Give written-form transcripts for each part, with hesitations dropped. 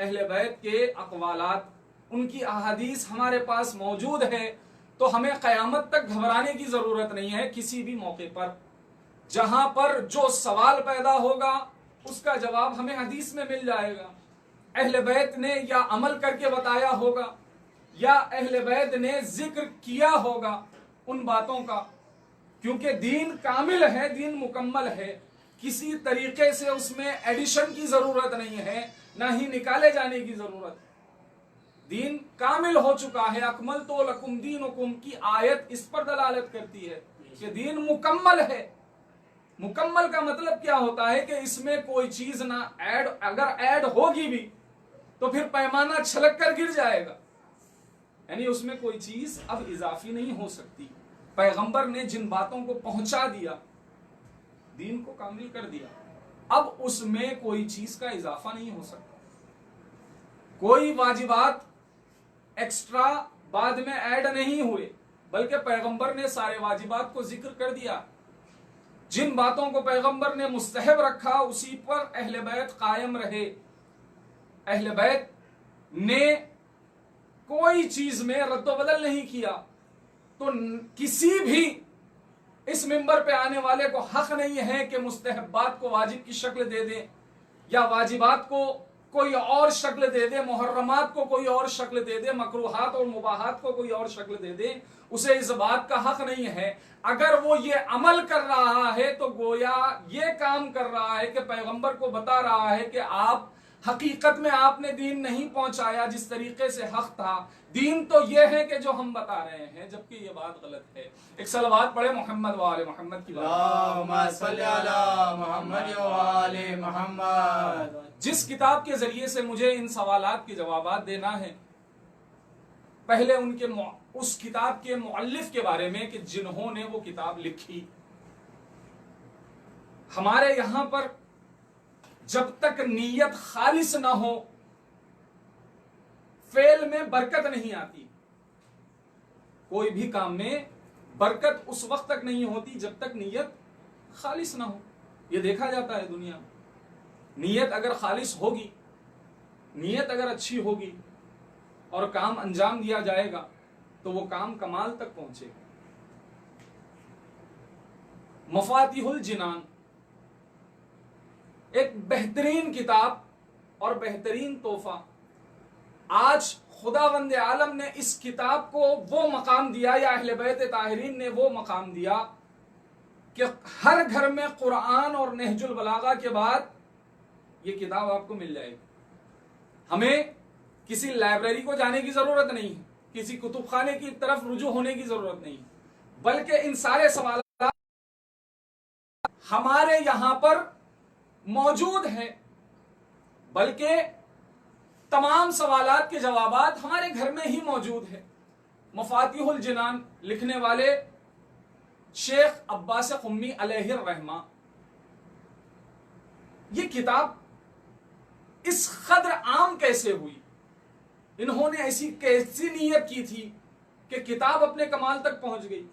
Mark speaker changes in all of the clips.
Speaker 1: اہل بیت کے اقوالات، ان کی احادیث ہمارے پاس موجود ہے، تو ہمیں قیامت تک گھبرانے کی ضرورت نہیں ہے۔ کسی بھی موقع پر جہاں پر جو سوال پیدا ہوگا اس کا جواب ہمیں حدیث میں مل جائے گا۔ اہل بیت نے یا عمل کر کے بتایا ہوگا یا اہل بیت نے ذکر کیا ہوگا ان باتوں کا، کیونکہ دین کامل ہے، دین مکمل ہے، کسی طریقے سے اس میں ایڈیشن کی ضرورت نہیں ہے، نہ ہی نکالے جانے کی ضرورت۔ دین کامل ہو چکا ہے۔ اکملت لکم دینکم کی آیت اس پر دلالت کرتی ہے کہ دین مکمل ہے۔ مکمل کا مطلب کیا ہوتا ہے کہ اس میں کوئی چیز نہ ایڈ، اگر ایڈ ہوگی بھی تو پھر پیمانہ چھلک کر گر جائے گا، یعنی اس میں کوئی چیز اب اضافی نہیں ہو سکتی۔ پیغمبر نے جن باتوں کو پہنچا دیا، دین کو کامل کر دیا، اب اس میں کوئی چیز کا اضافہ نہیں ہو سکتا۔ کوئی واجبات ایکسٹرا بعد میں ایڈ نہیں ہوئے، بلکہ پیغمبر نے سارے واجبات کو ذکر کر دیا۔ جن باتوں کو پیغمبر نے مستحب رکھا اسی پر اہل بیت قائم رہے۔ اہل بیت نے کوئی چیز میں رد و بدل نہیں کیا، تو کسی بھی اس منبر پہ آنے والے کو حق نہیں ہے کہ مستحبات کو واجب کی شکل دے دے، یا واجبات کو کوئی اور شکل دے دے، محرمات کو کوئی اور شکل دے دے، مکروہات اور مباحات کو کوئی اور شکل دے دے۔ اسے اس بات کا حق نہیں ہے۔ اگر وہ یہ عمل کر رہا ہے تو گویا یہ کام کر رہا ہے کہ پیغمبر کو بتا رہا ہے کہ آپ حقیقت میں آپ نے دین نہیں پہنچایا جس طریقے سے حق تھا۔ دین تو یہ ہے کہ جو ہم بتا رہے ہیں، جبکہ یہ بات غلط ہے۔ ایک صلوات پڑھے محمد و آل محمد کی بات۔
Speaker 2: اللہم صلی علی محمد و آل محمد۔
Speaker 1: جس کتاب کے ذریعے سے مجھے ان سوالات کے جوابات دینا ہے، پہلے ان کے اس کتاب کے مؤلف کے بارے میں کہ جنہوں نے وہ کتاب لکھی۔ ہمارے یہاں پر جب تک نیت خالص نہ ہو فعل میں برکت نہیں آتی۔ کوئی بھی کام میں برکت اس وقت تک نہیں ہوتی جب تک نیت خالص نہ ہو۔ یہ دیکھا جاتا ہے دنیا میں۔ نیت اگر خالص ہوگی، نیت اگر اچھی ہوگی اور کام انجام دیا جائے گا تو وہ کام کمال تک پہنچے گا۔ مفاتیح الجنان ایک بہترین کتاب اور بہترین تحفہ۔ آج خداوند عالم نے اس کتاب کو وہ مقام دیا، یا اہل بیت طاہرین نے وہ مقام دیا کہ ہر گھر میں قرآن اور نہج البلاغہ کے بعد یہ کتاب آپ کو مل جائے گی۔ ہمیں کسی لائبریری کو جانے کی ضرورت نہیں ہے، کسی کتب خانے کی طرف رجوع ہونے کی ضرورت نہیں، بلکہ ان سارے سوالات ہمارے یہاں پر موجود ہیں، بلکہ تمام سوالات کے جوابات ہمارے گھر میں ہی موجود ہیں۔ مفاتیح الجنان لکھنے والے شیخ عباس قمی علیہ الرحمہ، یہ کتاب اس قدر عام کیسے ہوئی؟ انہوں نے ایسی کیسی نیت کی تھی کہ کتاب اپنے کمال تک پہنچ گئی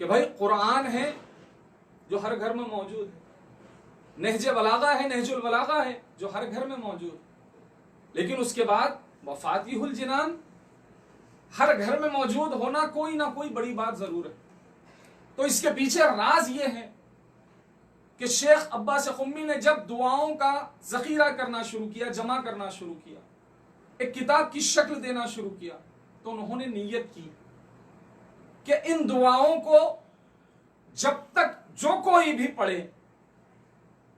Speaker 1: کہ بھائی قرآن ہے جو ہر گھر میں موجود ہے، نہج بلاغہ ہے، نہج البلاغہ ہے جو ہر گھر میں موجود، لیکن اس کے بعد مفاتیح الجنان ہر گھر میں موجود ہونا کوئی نہ کوئی بڑی بات ضرور ہے۔ تو اس کے پیچھے راز یہ ہے کہ شیخ عباس قمی نے جب دعاؤں کا ذخیرہ کرنا شروع کیا، جمع کرنا شروع کیا، ایک کتاب کی شکل دینا شروع کیا، تو انہوں نے نیت کی کہ ان دعاؤں کو جب تک جو کوئی بھی پڑھے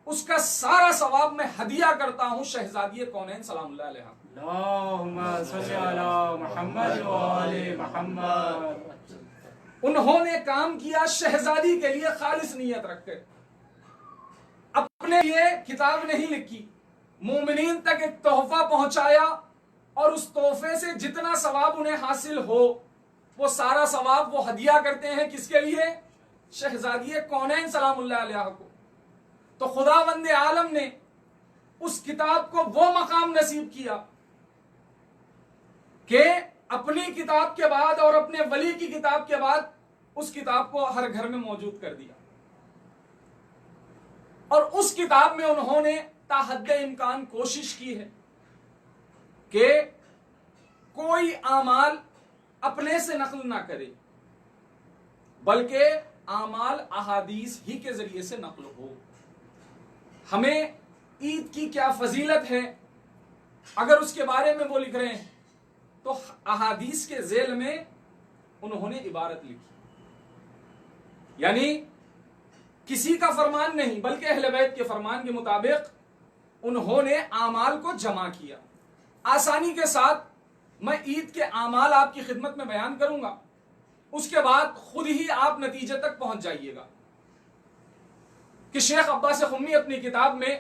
Speaker 1: اس کا سارا ثواب میں ہدیہ کرتا ہوں شہزادی کونین سلام اللہ علیہ۔
Speaker 2: اللہم صلی علی محمد و آل محمد۔
Speaker 1: انہوں نے کام کیا شہزادی کے لیے خالص نیت رکھ کر، اپنے لیے کتاب نہیں لکھی، مومنین تک ایک تحفہ پہنچایا، اور اس تحفے سے جتنا ثواب انہیں حاصل ہو وہ سارا ثواب وہ ہدیہ کرتے ہیں کس کے لیے؟ شہزادی کونین سلام اللہ علیہ کو۔ تو خداوند عالم نے اس کتاب کو وہ مقام نصیب کیا کہ اپنی کتاب کے بعد اور اپنے ولی کی کتاب کے بعد اس کتاب کو ہر گھر میں موجود کر دیا، اور اس کتاب میں انہوں نے تا حد امکان کوشش کی ہے کہ کوئی اعمال اپنے سے نقل نہ کرے بلکہ اعمال احادیث ہی کے ذریعے سے نقل ہو۔ ہمیں عید کی کیا فضیلت ہے اگر اس کے بارے میں وہ لکھ رہے ہیں تو احادیث کے ذیل میں انہوں نے عبارت لکھی، یعنی کسی کا فرمان نہیں بلکہ اہل بیت کے فرمان کے مطابق انہوں نے اعمال کو جمع کیا۔ آسانی کے ساتھ میں عید کے اعمال آپ کی خدمت میں بیان کروں گا، اس کے بعد خود ہی آپ نتیجے تک پہنچ جائیے گا کہ شیخ عباس خمی اپنی کتاب میں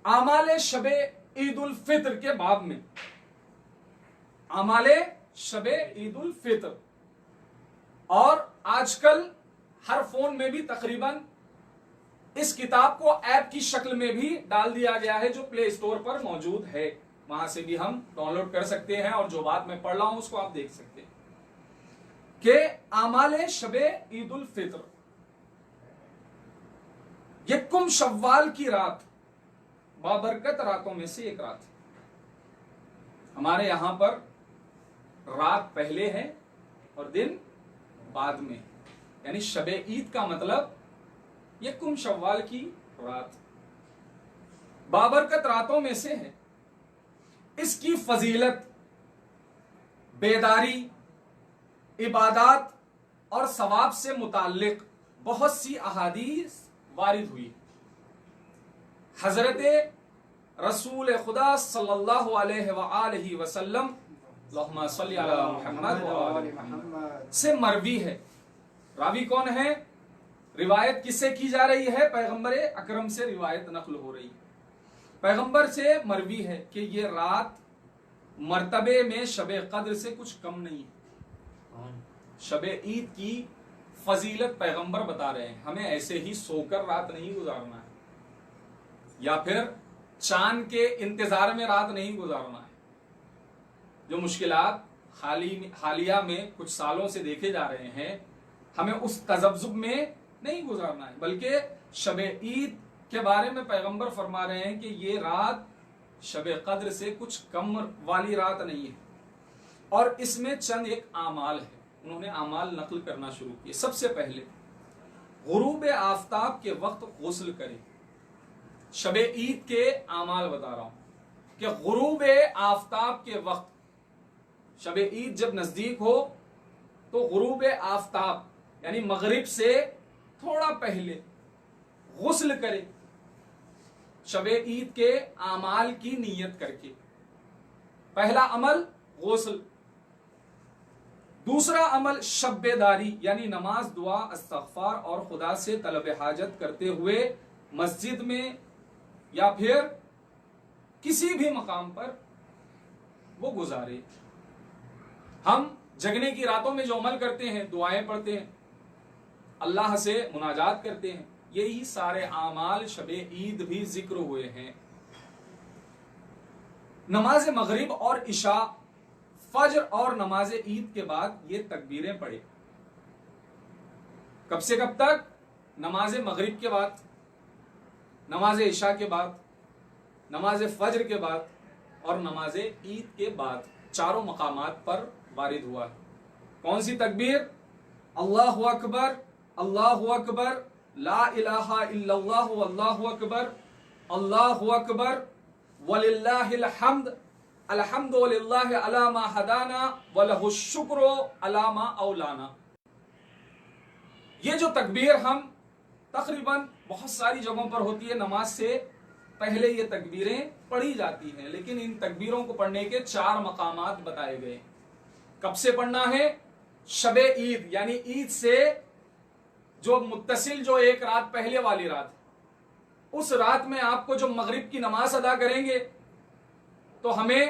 Speaker 1: اعمال شب عید الفطر کے باب میں، اعمال شب عید الفطر، اور آج کل ہر فون میں بھی تقریباً اس کتاب کو ایپ کی شکل میں بھی ڈال دیا گیا ہے جو پلے اسٹور پر موجود ہے، وہاں سے بھی ہم ڈاؤن لوڈ کر سکتے ہیں اور جو بات میں پڑھ رہا ہوں اس کو آپ دیکھ سکتے ہیں کہ اعمال شب عید الفطر یکم شوال کی رات بابرکت راتوں میں سے ایک رات۔ ہمارے یہاں پر رات پہلے ہے اور دن بعد میں، یعنی شب عید کا مطلب یکم شوال کی رات بابرکت راتوں میں سے ہے۔ اس کی فضیلت، بیداری، عبادات اور ثواب سے متعلق بہت سی احادیث وارد ہوئی۔ حضرت رسول خدا صلی اللہ علیہ وآلہ وسلم اللہم صلی علی محمد وآل محمد سے مروی ہے۔ راوی کون ہے؟ روایت کس سے کی جا رہی ہے؟ پیغمبر اکرم سے روایت نقل ہو رہی ہے۔ پیغمبر سے مروی ہے کہ یہ رات مرتبے میں شب قدر سے کچھ کم نہیں ہے۔ شب عید کی فضیلت پیغمبر بتا رہے ہیں، ہمیں ایسے ہی سو کر رات نہیں گزارنا ہے یا پھر چاند کے انتظار میں رات نہیں گزارنا ہے۔ جو مشکلات حالیہ میں کچھ سالوں سے دیکھے جا رہے ہیں، ہمیں اس تذبذب میں نہیں گزارنا ہے، بلکہ شب عید کے بارے میں پیغمبر فرما رہے ہیں کہ یہ رات شب قدر سے کچھ کم والی رات نہیں ہے، اور اس میں چند ایک اعمال ہے۔ انہوں نے اعمال نقل کرنا شروع کیے۔ سب سے پہلے غروب آفتاب کے وقت غسل کریں۔ شب عید کے اعمال بتا رہا ہوں کہ غروب آفتاب کے وقت، شب عید جب نزدیک ہو تو غروب آفتاب یعنی مغرب سے تھوڑا پہلے غسل کرے، شب عید کے اعمال کی نیت کر کے۔ پہلا عمل غسل، دوسرا عمل شب بیداری یعنی نماز، دعا، استغفار اور خدا سے طلب حاجت کرتے ہوئے مسجد میں یا پھر کسی بھی مقام پر وہ گزارے۔ ہم جگنے کی راتوں میں جو عمل کرتے ہیں، دعائیں پڑھتے ہیں، اللہ سے مناجات کرتے ہیں، یہی سارے اعمال شب عید بھی ذکر ہوئے ہیں۔ نماز مغرب اور عشاء، فجر اور نماز عید کے بعد یہ تکبیریں پڑھے۔ کب سے کب تک؟ نماز مغرب کے بعد، نماز عشاء کے بعد، نماز فجر کے بعد اور نماز عید کے بعد، چاروں مقامات پر وارد ہوا ہے۔ کون سی تکبیر؟ اللہ اکبر، اللہ اکبر، لا الہ الا اللہ واللہ اکبر، اللہ اکبر وللہ الحمد، الحمد للہ علی ما ہدانا ولہ الشکر علی ما اولانا۔ یہ جو تکبیر ہم تقریباً بہت ساری جگہوں پر ہوتی ہے، نماز سے پہلے یہ تکبیریں پڑھی جاتی ہیں، لیکن ان تکبیروں کو پڑھنے کے 4 مقامات بتائے گئے۔ کب سے پڑھنا ہے؟ شب عید یعنی عید سے جو متصل جو ایک رات پہلے والی رات، اس رات میں آپ کو جو مغرب کی نماز ادا کریں گے تو ہمیں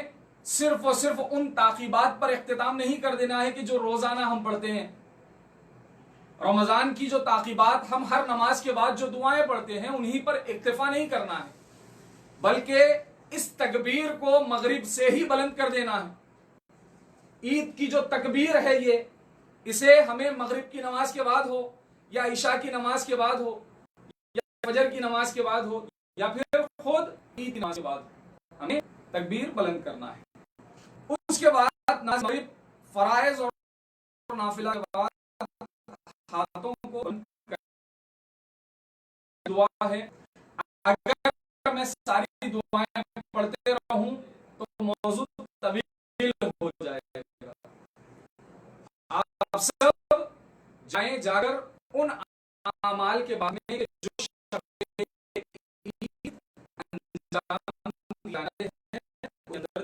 Speaker 1: صرف اور صرف ان تعقیبات پر اختتام نہیں کر دینا ہے کہ جو روزانہ ہم پڑھتے ہیں۔ رمضان کی جو تعقیبات ہم ہر نماز کے بعد جو دعائیں پڑھتے ہیں انہی پر اکتفا نہیں کرنا ہے، بلکہ اس تکبیر کو مغرب سے ہی بلند کر دینا ہے۔ عید کی جو تکبیر ہے اسے ہمیں مغرب کی نماز کے بعد ہو یا عشاء کی نماز کے بعد ہو یا فجر کی نماز کے بعد ہو یا پھر خود عید کی نماز کے بعد ہمیں تکبیر بلند کرنا ہے. اس کے بعد مغرب فرائض اور نافلہ کے بعد ہاتھوں کو دعا ہے. اگر میں ساری دعائیں پڑھتے رہوں تو موضوع طویل ہو جائے گا. آپ سب جائیں جا کر ان اعمال کے بارے میں جو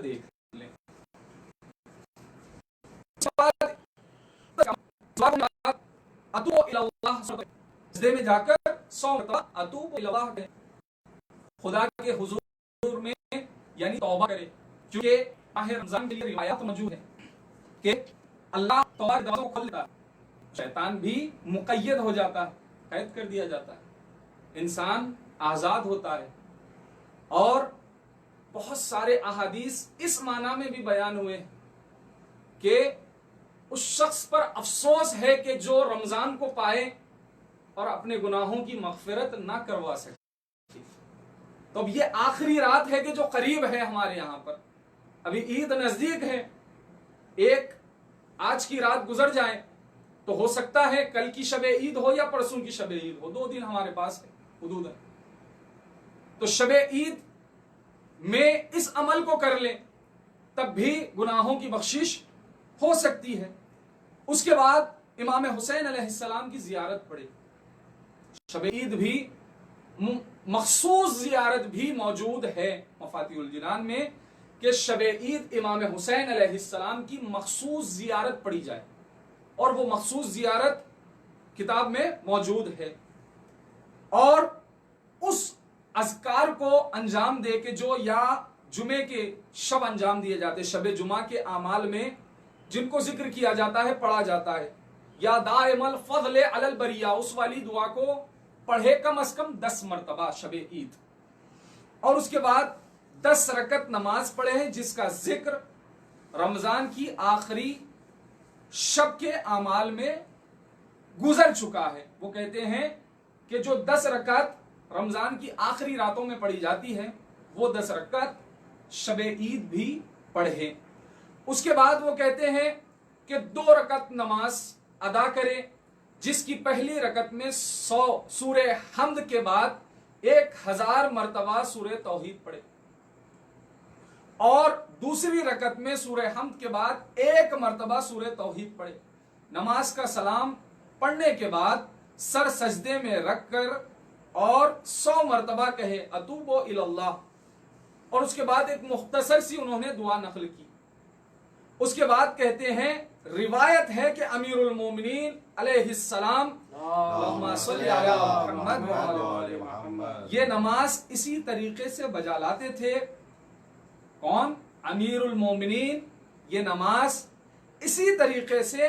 Speaker 1: دیکھ لیں. سجدے میں جا کر 100 مرتبہ اتوب الی اللہ کہیں, خدا کے حضور میں یعنی توبہ کرے. کیونکہ ماہ رمضان کے لیے روایات موجود ہے کہ اللہ توبہ کے دروازوں کو کھول دیتا ہے, شیطان بھی مقید ہو جاتا ہے, قید کر دیا جاتا ہے, انسان آزاد ہوتا ہے. اور بہت سارے احادیث اس معنی میں بھی بیان ہوئے کہ اس شخص پر افسوس ہے کہ جو رمضان کو پائے اور اپنے گناہوں کی مغفرت نہ کروا سکے. تو اب یہ آخری رات ہے کہ جو قریب ہے ہمارے یہاں پر, ابھی عید نزدیک ہے, ایک آج کی رات گزر جائے تو ہو سکتا ہے کل کی شب عید ہو یا پرسوں کی شب عید ہو, 2 دن ہمارے پاس ہے حدوداً. تو شب عید میں اس عمل کو کر لیں تب بھی گناہوں کی بخشش ہو سکتی ہے. اس کے بعد امام حسین علیہ السلام کی زیارت پڑے. شب عید بھی مخصوص زیارت بھی موجود ہے مفاتیح الجنان میں کہ شب عید امام حسین علیہ السلام کی مخصوص زیارت پڑھی جائے, اور وہ مخصوص زیارت کتاب میں موجود ہے. اور اس اذکار کو انجام دے کے جو یا جمعے کے شب انجام دیے جاتے, شب جمعہ کے اعمال میں جن کو ذکر کیا جاتا ہے, پڑھا جاتا ہے, یا دائم الفضل علی البریہ, اس والی دعا کو پڑھے کم از کم 10 مرتبہ شب عید. اور اس کے بعد 10 رکعت نماز پڑھے ہیں جس کا ذکر رمضان کی آخری شب کے اعمال میں گزر چکا ہے. وہ کہتے ہیں کہ جو 10 رکعت رمضان کی آخری راتوں میں پڑھی جاتی ہے وہ 10 رکعت شب عید بھی پڑھے. اس کے بعد وہ کہتے ہیں کہ 2 رکعت نماز ادا کرے جس کی پہلی رکعت میں 100 سورہ حمد کے بعد 1000 مرتبہ سورہ توحید پڑھے, اور دوسری رکعت میں سورہ حمد کے بعد 1 مرتبہ سورہ توحید پڑھے. نماز کا سلام پڑھنے کے بعد سر سجدے میں رکھ کر اور 100 مرتبہ کہے اتوب الی اللہ, اور اس کے بعد ایک مختصر سی انہوں نے دعا نقل کی. اس کے بعد کہتے ہیں روایت ہے کہ امیر المومنین علیہ السلام اللہم صلی علی محمد وعلی محمد یہ نماز اسی طریقے سے بجا لاتے تھے. کون؟ امیر المومنین یہ نماز اسی طریقے سے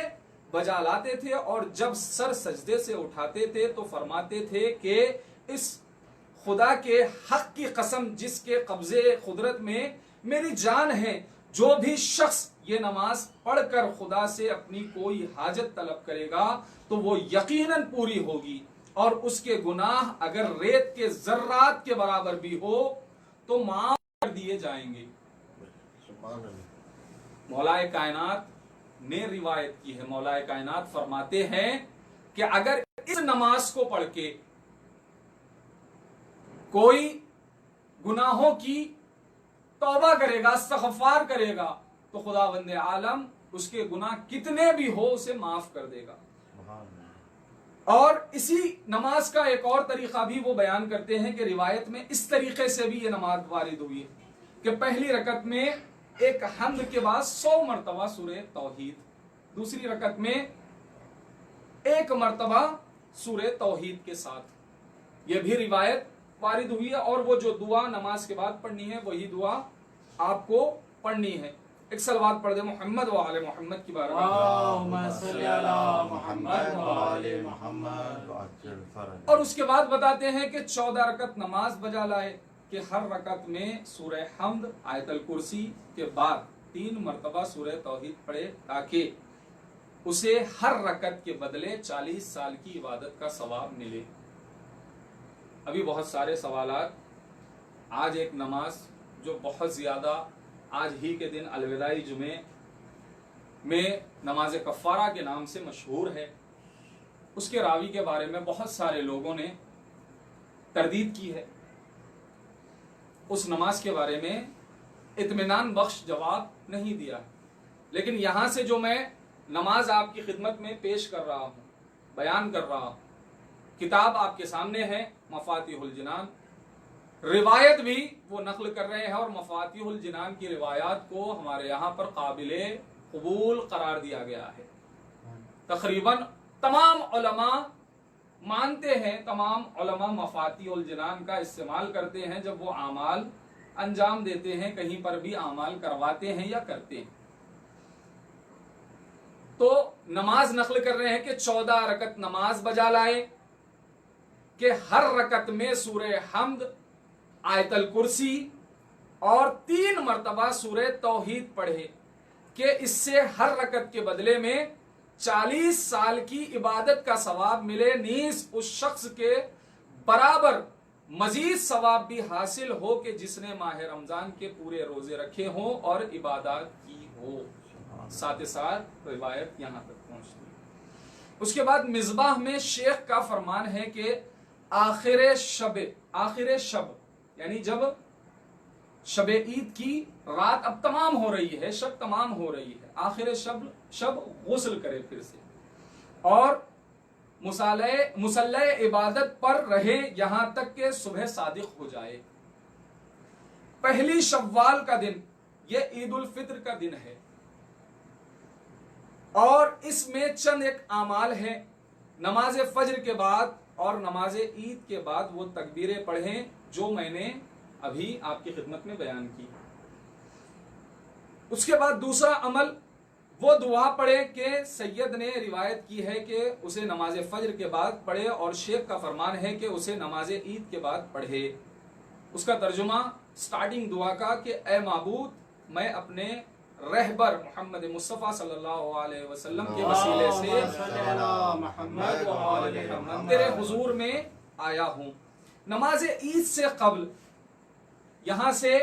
Speaker 1: بجا لاتے تھے, اور جب سر سجدے سے اٹھاتے تھے تو فرماتے تھے کہ اس خدا کے حق کی قسم جس کے قبضے قدرت میں میری جان ہے, جو بھی شخص یہ نماز پڑھ کر خدا سے اپنی کوئی حاجت طلب کرے گا تو وہ یقیناً پوری ہوگی, اور اس کے گناہ اگر ریت کے ذرات کے برابر بھی ہو تو معاف کر دیے جائیں گے. مولا کائنات نے روایت کی ہے, مولا کائنات فرماتے ہیں کہ اگر اس نماز کو پڑھ کے کوئی گناہوں کی توبہ کرے گا, استغفار کرے گا, تو خداوند عالم اس کے گناہ کتنے بھی ہو اسے معاف کر دے گا. اور اسی نماز کا ایک اور طریقہ بھی وہ بیان کرتے ہیں کہ روایت میں اس طریقے سے بھی یہ نماز وارد ہوئی ہے کہ پہلی رکعت میں ایک حمد کے بعد 100 مرتبہ سورہ توحید, دوسری رکعت میں 1 مرتبہ سورہ توحید کے ساتھ. یہ بھی روایت وارد ہوئی ہے, اور وہ جو دعا نماز کے بعد پڑھنی ہے وہی دعا آپ کو پڑھنی ہے. ایک صلوات پڑھ دے محمد و آل محمد کی بارگاہ میں.
Speaker 2: اللہم صلی علی محمد و آل محمد.
Speaker 1: اور اس کے بعد بتاتے ہیں کہ 14 رکعت نماز بجا لائے کہ ہر رکعت میں سورہ حمد, آیت الکرسی کے بعد 3 مرتبہ سورہ توحید پڑھے تاکہ اسے ہر رکعت کے بدلے 40 سال کی عبادت کا ثواب ملے. ابھی بہت سارے سوالات. آج ایک نماز جو بہت زیادہ آج ہی کے دن الوداعی جمعے میں نماز کفارہ کے نام سے مشہور ہے، اس کے راوی کے بارے میں بہت سارے لوگوں نے تردید کی ہے، اس نماز کے بارے میں اطمینان بخش جواب نہیں دیا، لیکن یہاں سے جو میں نماز آپ کی خدمت میں پیش کر رہا ہوں، بیان کر رہا ہوں، کتاب آپ کے سامنے ہے مفاتیح الجنان، روایت بھی وہ نقل کر رہے ہیں، اور مفاتیح الجنان کی روایات کو ہمارے یہاں پر قابل قبول قرار دیا گیا ہے۔ تقریباً تمام علماء مانتے ہیں، تمام علماء مفاتیح الجنان کا استعمال کرتے ہیں جب وہ اعمال انجام دیتے ہیں، کہیں پر بھی اعمال کرواتے ہیں یا کرتے ہیں۔ تو نماز نقل کر رہے ہیں کہ 14 رکعت نماز بجا لائے، کہ ہر رکعت میں سورہ حمد، آیت الکرسی اور 3 مرتبہ سورہ توحید پڑھے، کہ اس سے ہر رکعت کے بدلے میں 40 سال کی عبادت کا ثواب ملے، نیز اس شخص کے برابر مزید ثواب بھی حاصل ہو کہ جس نے ماہ رمضان کے پورے روزے رکھے ہوں اور عبادات کی ہو۔ ساتھ ساتھ روایت یہاں تک پہنچتی ہے۔ اس کے بعد مصباح میں شیخ کا فرمان ہے کہ آخر شب یعنی جب شب عید کی رات اب تمام ہو رہی ہے، شب تمام ہو رہی ہے، آخر شب غسل کرے پھر سے، اور مصلی عبادت پر رہے یہاں تک کہ صبح صادق ہو جائے۔ پہلی شوال کا دن یہ عید الفطر کا دن ہے، اور اس میں چند ایک اعمال ہیں۔ نماز فجر کے بعد اور نماز عید کے بعد وہ تکبیریں پڑھیں جو میں نے ابھی آپ کی خدمت میں بیان کی۔ اس کے بعد دوسرا عمل وہ دعا پڑھے کہ سید نے روایت کی ہے کہ اسے نماز فجر کے بعد پڑھے، اور شیخ کا فرمان ہے کہ اسے نماز عید کے بعد پڑھے۔ اس کا ترجمہ سٹارٹنگ دعا کا کہ اے معبود، میں اپنے رہبر محمد مصطفیٰ صلی اللہ علیہ وسلم کے وسیلے سے تیرے حضور میں آیا ہوں۔ نماز عید سے قبل یہاں سے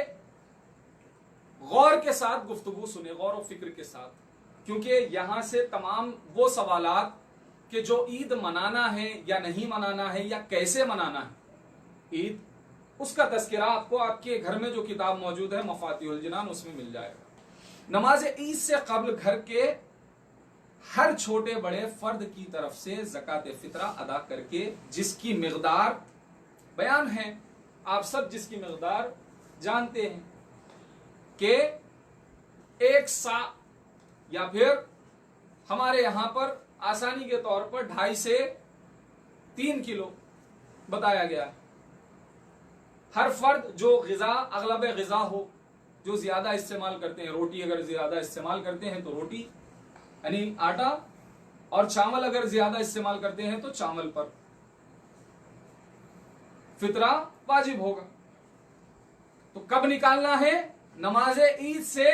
Speaker 1: غور کے ساتھ گفتگو سنے، غور و فکر کے ساتھ، کیونکہ یہاں سے تمام وہ سوالات کہ جو عید منانا ہے یا نہیں منانا ہے یا کیسے منانا ہے عید، اس کا تذکرہ آپ کو آپ کے گھر میں جو کتاب موجود ہے مفاتیح الجنان اس میں مل جائے گا۔ نماز عید سے قبل گھر کے ہر چھوٹے بڑے فرد کی طرف سے زکوٰۃ فطرہ ادا کر کے، جس کی مقدار بیان ہے، آپ سب جس کی مقدار جانتے ہیں کہ 1 سا یا پھر ہمارے یہاں پر آسانی کے طور پر 2.5 سے 3 کلو بتایا گیا ہے۔ ہر فرد جو غذا اغلب غذا ہو، جو زیادہ استعمال کرتے ہیں، روٹی اگر زیادہ استعمال کرتے ہیں تو روٹی یعنی آٹا، اور چاول اگر زیادہ استعمال کرتے ہیں تو چاول پر فطرہ واجب ہوگا۔ تو کب نکالنا ہے؟ نماز عید سے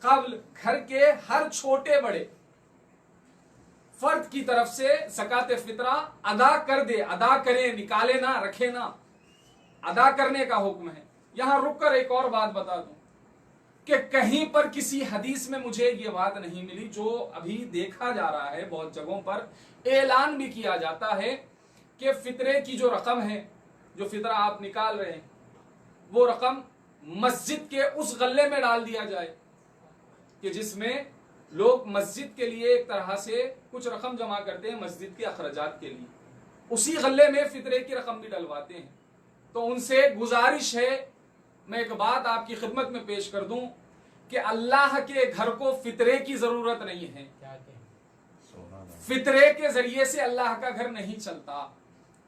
Speaker 1: قبل گھر کے ہر چھوٹے بڑے فرد کی طرف سے زکوٰۃ فطرہ ادا کر دے، ادا کرے، نکالے نہ، رکھے نہ، ادا کرنے کا حکم ہے۔ یہاں رک کر ایک اور بات بتا دوں کہ کہیں پر کسی حدیث میں مجھے یہ بات نہیں ملی، جو ابھی دیکھا جا رہا ہے بہت جگہوں پر اعلان بھی کیا جاتا ہے کہ فطرے کی جو رقم ہے، جو فطرہ آپ نکال رہے ہیں، وہ رقم مسجد کے اس غلے میں ڈال دیا جائے کہ جس میں لوگ مسجد کے لیے ایک طرح سے کچھ رقم جمع کرتے ہیں مسجد کے اخراجات کے لیے، اسی غلے میں فطرے کی رقم بھی ڈلواتے ہیں۔ تو ان سے گزارش ہے، میں ایک بات آپ کی خدمت میں پیش کر دوں کہ اللہ کے گھر کو فطرے کی ضرورت نہیں ہے، فطرے کے ذریعے سے اللہ کا گھر نہیں چلتا۔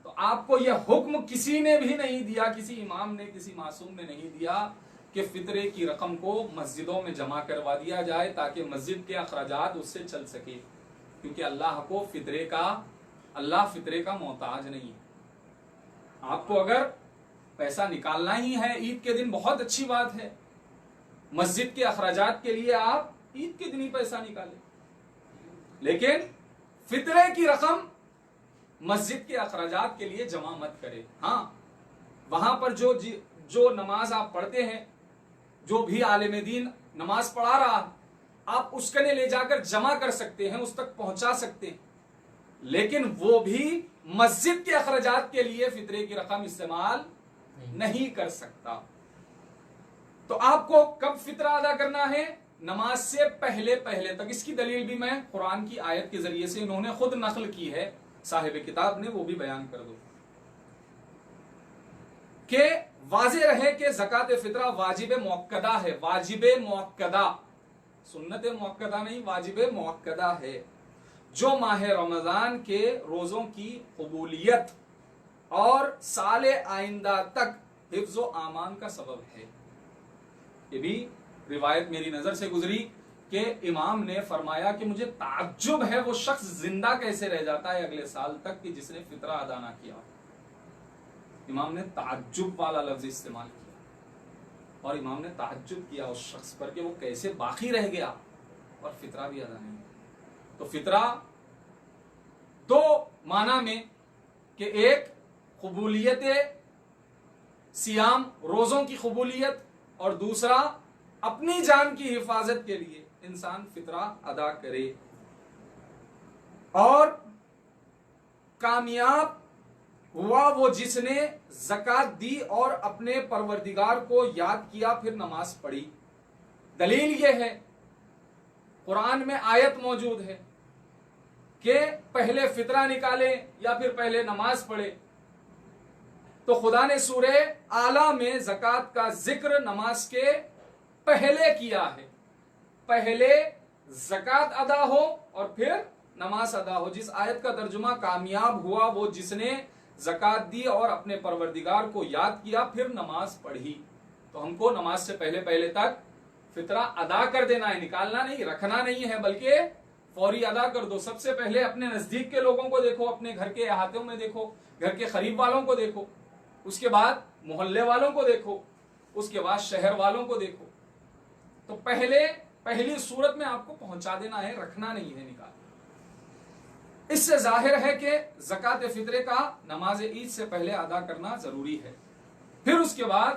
Speaker 1: تو آپ کو یہ حکم کسی نے بھی نہیں دیا، کسی امام نے، کسی معصوم نے نہیں دیا کہ فطرے کی رقم کو مسجدوں میں جمع کروا دیا جائے تاکہ مسجد کے اخراجات اس سے چل سکے، کیونکہ اللہ فطرے کا محتاج نہیں ہے۔ آپ کو اگر پیسہ نکالنا ہی ہے عید کے دن، بہت اچھی بات ہے، مسجد کے اخراجات کے لیے آپ عید کے دن ہی پیسہ نکالیں، لیکن فطرے کی رقم مسجد کے اخراجات کے لیے جمع مت کرے۔ ہاں، وہاں پر جو نماز آپ پڑھتے ہیں، جو بھی عالم دین نماز پڑھا رہا آپ اس کنے لے جا کر جمع کر سکتے ہیں، اس تک پہنچا سکتے ہیں، لیکن وہ بھی مسجد کے اخراجات کے لیے فطرے کی رقم استعمال نہیں کر سکتا۔ تو آپ کو کب فطرہ ادا کرنا ہے؟ نماز سے پہلے تک۔ اس کی دلیل بھی میں قرآن کی آیت کے ذریعے سے انہوں نے خود نقل کی ہے، صاحب کتاب نے، وہ بھی بیان کر دو کہ واضح رہے کہ زکوٰۃ فطرہ واجب مؤکدہ ہے، واجب مؤکدہ، سنت مؤکدہ نہیں، واجب مؤکدہ ہے، جو ماہ رمضان کے روزوں کی قبولیت اور سال آئندہ تک حفظ و امان کا سبب ہے۔ یہ بھی روایت میری نظر سے گزری کہ امام نے فرمایا کہ مجھے تعجب ہے وہ شخص زندہ کیسے رہ جاتا ہے اگلے سال تک کہ جس نے فطرہ ادا نہ کیا۔ امام نے تعجب والا لفظ استعمال کیا اور امام نے تعجب کیا اس شخص پر کہ وہ کیسے باقی رہ گیا اور فطرہ بھی ادا نہیں۔ تو فطرہ دو معنی میں کہ ایک قبولیت سیام، روزوں کی قبولیت، اور دوسرا اپنی جان کی حفاظت کے لیے انسان فطرہ ادا کرے۔ اور کامیاب ہوا وہ جس نے زکوٰۃ دی اور اپنے پروردگار کو یاد کیا پھر نماز پڑھی۔ دلیل یہ ہے، قرآن میں آیت موجود ہے کہ پہلے فطرہ نکالے یا پھر پہلے نماز پڑھے، تو خدا نے سورہ اعلیٰ میں زکوٰۃ کا ذکر نماز کے پہلے کیا ہے، پہلے زکوٰۃ ادا ہو اور پھر نماز ادا ہو۔ جس آیت کا ترجمہ کامیاب ہوا وہ جس نے زکوٰۃ دی اور اپنے پروردگار کو یاد کیا پھر نماز پڑھی، تو ہم کو نماز سے پہلے تک فطرہ ادا کر دینا ہے، نکالنا نہیں، رکھنا نہیں ہے، بلکہ فوری ادا کر دو۔ سب سے پہلے اپنے نزدیک کے لوگوں کو دیکھو، اپنے گھر کے احاطوں میں دیکھو، گھر کے قریب والوں کو دیکھو، اس کے بعد محلے والوں کو دیکھو، اس کے بعد شہر والوں کو دیکھو۔ تو پہلی صورت میں آپ کو پہنچا دینا ہے، رکھنا نہیں ہے، نکال۔ اس سے ظاہر ہے کہ زکوٰۃ فطرے کا نماز عید سے پہلے ادا کرنا ضروری ہے۔ پھر اس کے بعد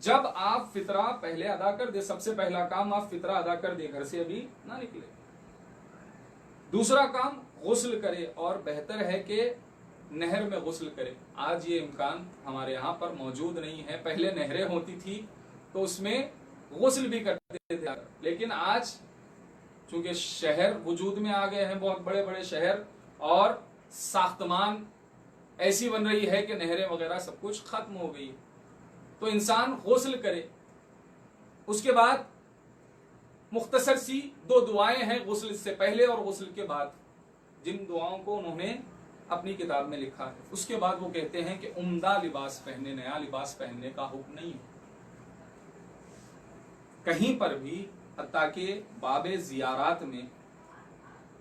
Speaker 1: جب آپ فطرہ پہلے ادا کر دے، سب سے پہلا کام آپ فطرہ ادا کر دے، گھر سے ابھی نہ نکلے۔ دوسرا کام غسل کرے، اور بہتر ہے کہ نہر میں غسل کرے۔ آج یہ امکان ہمارے یہاں پر موجود نہیں ہے، پہلے نہریں ہوتی تھی تو اس میں غسل بھی کرتے تھے، لیکن آج چونکہ شہر وجود میں آ گئے ہیں، بہت بڑے بڑے شہر، اور ساختمان ایسی بن رہی ہے کہ نہریں وغیرہ سب کچھ ختم ہو گئی، تو انسان غسل کرے۔ اس کے بعد مختصر سی 2 دعائیں ہیں غسل سے پہلے اور غسل کے بعد، جن دعاؤں کو انہوں نے اپنی کتاب میں لکھا ہے۔ اس کے بعد وہ کہتے ہیں کہ عمدہ لباس پہننے، نیا لباس پہننے کا حکم نہیں ہے کہیں پر بھی، حتیٰ کہ باب زیارات میں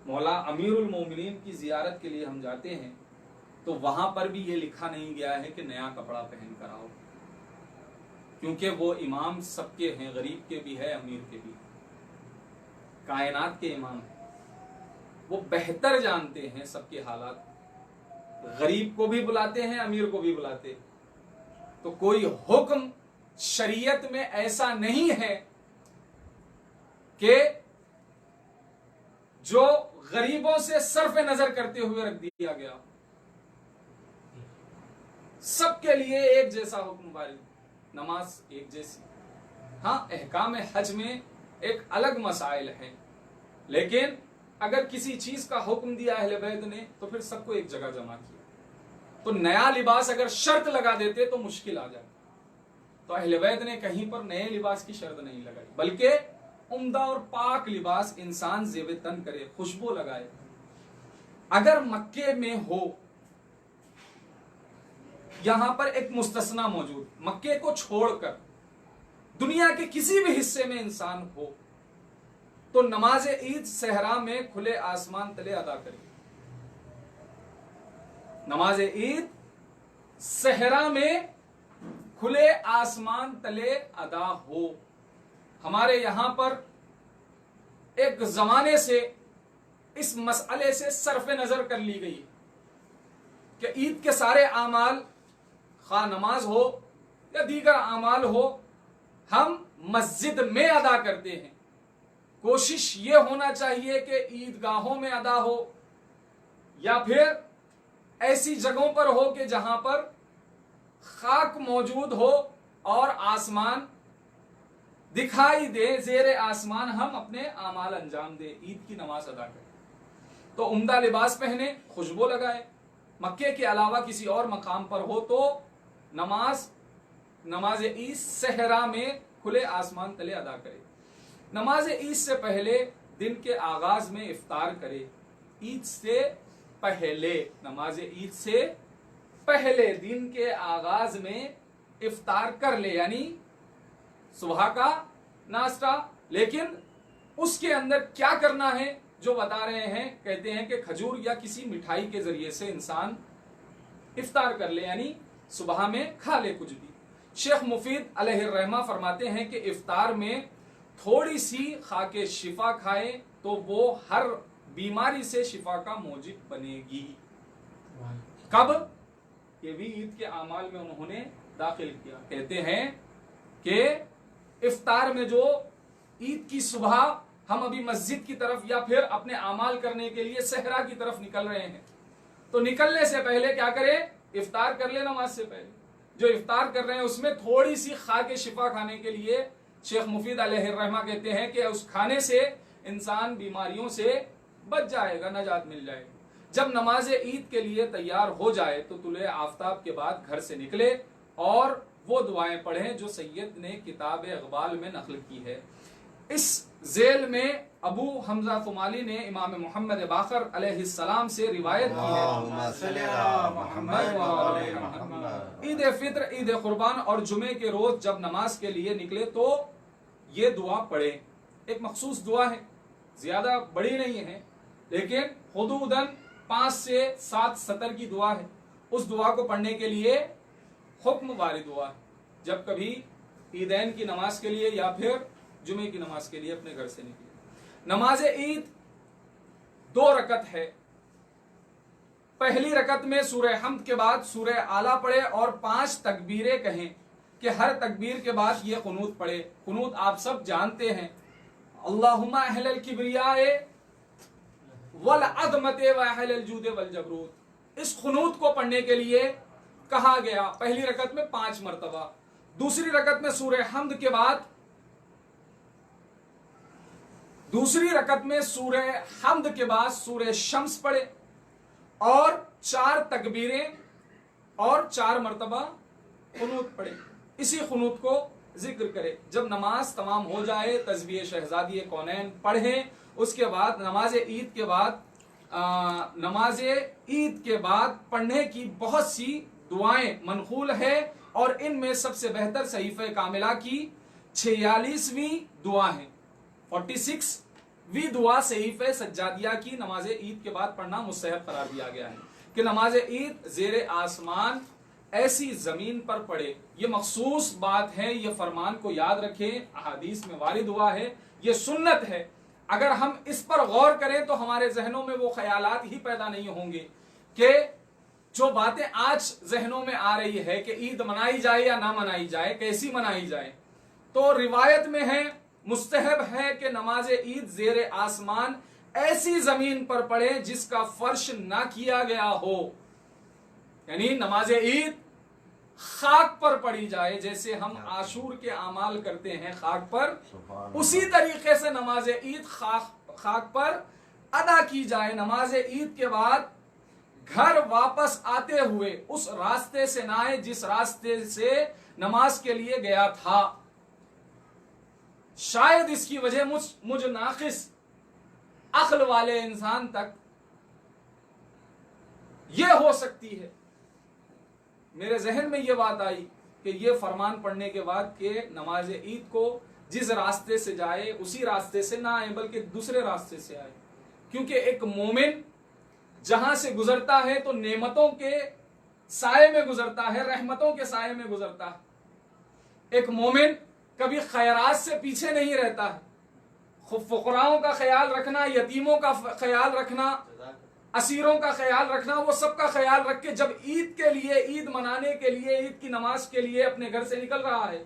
Speaker 1: مولا امیر المومنین کی زیارت کے لیے ہم جاتے ہیں تو وہاں پر بھی یہ لکھا نہیں گیا ہے کہ نیا کپڑا پہن کر آؤ، کیونکہ وہ امام سب کے ہیں، غریب کے بھی ہے، امیر کے بھی، کائنات کے امام ہیں، وہ بہتر جانتے ہیں سب کے حالات، غریب کو بھی بلاتے ہیں، امیر کو بھی بلاتے ہیں۔ تو کوئی حکم شریعت میں ایسا نہیں ہے کہ جو غریبوں سے صرف نظر کرتے ہوئے رکھ دیا گیا، سب کے لیے ایک جیسا حکم وارد، نماز ایک جیسی۔ ہاں احکام حج میں ایک الگ مسائل ہیں، لیکن اگر کسی چیز کا حکم دیا اہل بیت نے تو پھر سب کو ایک جگہ جمع کیا۔ تو نیا لباس اگر شرط لگا دیتے تو مشکل آ جائے، تو اہل بیت نے کہیں پر نئے لباس کی شرط نہیں لگائی، بلکہ عمدہ اور پاک لباس انسان زیب تن کرے، خوشبو لگائے۔ اگر مکے میں ہو، یہاں پر ایک مستثنا موجود، مکے کو چھوڑ کر دنیا کے کسی بھی حصے میں انسان ہو تو نماز عید صحرا میں کھلے آسمان تلے ادا کرے۔ نماز عید صحرا میں کھلے آسمان تلے ادا ہو۔ ہمارے یہاں پر ایک زمانے سے اس مسئلے سے صرف نظر کر لی گئی کہ عید کے سارے اعمال، خواہ نماز ہو یا دیگر اعمال ہو، ہم مسجد میں ادا کرتے ہیں، کوشش یہ ہونا چاہیے کہ عیدگاہوں میں ادا ہو یا پھر ایسی جگہوں پر ہو کہ جہاں پر خاک موجود ہو اور آسمان دکھائی دے، زیر آسمان ہم اپنے اعمال انجام دیں، عید کی نماز ادا کریں۔ تو عمدہ لباس پہنے، خوشبو لگائے، مکے کے علاوہ کسی اور مقام پر ہو تو نماز عید صحرا میں کھلے آسمان تلے ادا کرے۔ نماز عید سے پہلے دن کے آغاز میں افطار کرے، عید سے پہلے، نماز عید سے پہلے دن کے آغاز میں افطار کر لے، یعنی صبح کا ناشتہ۔ لیکن اس کے اندر کیا کرنا ہے جو بتا رہے ہیں، کہتے ہیں کہ کھجور یا کسی مٹھائی کے ذریعے سے انسان افطار کر لے، یعنی صبح میں کھا لے کچھ بھی۔ شیخ مفید علیہ الرحمہ فرماتے ہیں کہ افطار میں تھوڑی سی خاک شفا کھائے تو وہ ہر بیماری سے شفا کا موجب بنے گی۔ کب؟ یہ بھی عید کے اعمال میں انہوں نے داخل کیا۔ کہتے ہیں کہ افطار میں جو عید کی صبح ہم ابھی مسجد کی طرف یا پھر اپنے اعمال کرنے کے لیے صحرا کی طرف نکل رہے ہیں، تو نکلنے سے پہلے کیا کرے؟ افطار کر لے نماز سے پہلے۔ جو افطار کر رہے ہیں اس میں تھوڑی سی خاک شفا کھانے کے لیے شیخ مفید علیہ الرحمہ کہتے ہیں کہ اس کھانے سے انسان بیماریوں سے بچ جائے گا، نجات مل جائے گی۔ جب نماز عید کے لیے تیار ہو جائے تو طلوع آفتاب کے بعد گھر سے نکلے اور وہ دعائیں پڑھیں جو سید نے کتاب اقبال میں نقل کی ہے۔ اس ذیل میں ابو حمزہ خمالی نے امام محمد باقر علیہ السلام سے روایت کی ہے، عید فطر، عید قربان اور جمعے کے روز جب نماز کے لیے نکلے تو یہ دعا پڑھیں۔ ایک مخصوص دعا ہے، زیادہ بڑی نہیں ہے، لیکن حدوداً 5 سے 7 سطر کی دعا ہے۔ اس دعا کو پڑھنے کے لیے حکم وارد ہوا ہے جب کبھی عیدین کی نماز کے لیے یا پھر جمعے کی نماز کے لیے اپنے گھر سے نکلے۔ نماز عید 2 رکعت ہے۔ پہلی رکعت میں سورہ حمد کے بعد سورہ اعلیٰ پڑھے اور 5 تکبیریں کہیں کہ ہر تکبیر کے بعد یہ قنوت پڑھے۔ قنوت آپ سب جانتے ہیں، اللہم اہل الکبریاء والعظمت واہل الجود والجبروت۔ اس قنوت کو پڑھنے کے لیے کہا گیا پہلی رکعت میں 5 مرتبہ، دوسری رکعت میں سورہ حمد کے بعد سورہ شمس پڑھے اور 4 تکبیریں اور 4 مرتبہ قنوت پڑھے۔ اسی قنوت کو ذکر کرے۔ جب نماز تمام ہو جائے تسبیح شہزادی کونین پڑھیں۔ اس کے بعد نماز عید کے بعد پڑھنے کی بہت سی دعائیں منقول ہے اور ان میں سب سے بہتر صحیفہ کاملہ کی 46ویں دعا ہے۔ 46ویں دعا صحیفہ سجادیہ کی نماز عید کے بعد پڑھنا مستحب قرار دیا گیا ہے کہ نماز عید زیر آسمان ایسی زمین پر پڑھے۔ یہ مخصوص بات ہے، یہ فرمان کو یاد رکھیں، احادیث میں وارد ہوا ہے، یہ سنت ہے۔ اگر ہم اس پر غور کریں تو ہمارے ذہنوں میں وہ خیالات ہی پیدا نہیں ہوں گے کہ جو باتیں آج ذہنوں میں آ رہی ہے کہ عید منائی جائے یا نہ منائی جائے، کیسی منائی جائے۔ تو روایت میں ہے، مستحب ہے کہ نماز عید زیر آسمان ایسی زمین پر پڑھے جس کا فرش نہ کیا گیا ہو، یعنی نماز عید خاک پر پڑھی جائے، جیسے ہم عاشور کے اعمال کرتے ہیں خاک پر، اسی طریقے سے نماز عید خاک پر ادا کی جائے۔ نماز عید کے بعد گھر واپس آتے ہوئے اس راستے سے نہ آئے جس راستے سے نماز کے لیے گیا تھا۔ شاید اس کی وجہ مجھ ناقص عقل والے انسان تک یہ ہو سکتی ہے۔ میرے ذہن میں یہ بات آئی کہ یہ فرمان پڑھنے کے بعد کہ نماز عید کو جس راستے سے جائے اسی راستے سے نہ آئے بلکہ دوسرے راستے سے آئے، کیونکہ ایک مومن جہاں سے گزرتا ہے تو نعمتوں کے سائے میں گزرتا ہے، رحمتوں کے سائے میں گزرتا ہے۔ ایک مومن کبھی خیرات سے پیچھے نہیں رہتا ہے۔ فقراؤں کا خیال رکھنا، یتیموں کا خیال رکھنا، اسیروں کا خیال رکھنا، وہ سب کا خیال رکھ کے جب عید کے لیے، عید منانے کے لیے، عید کی نماز کے لیے اپنے گھر سے نکل رہا ہے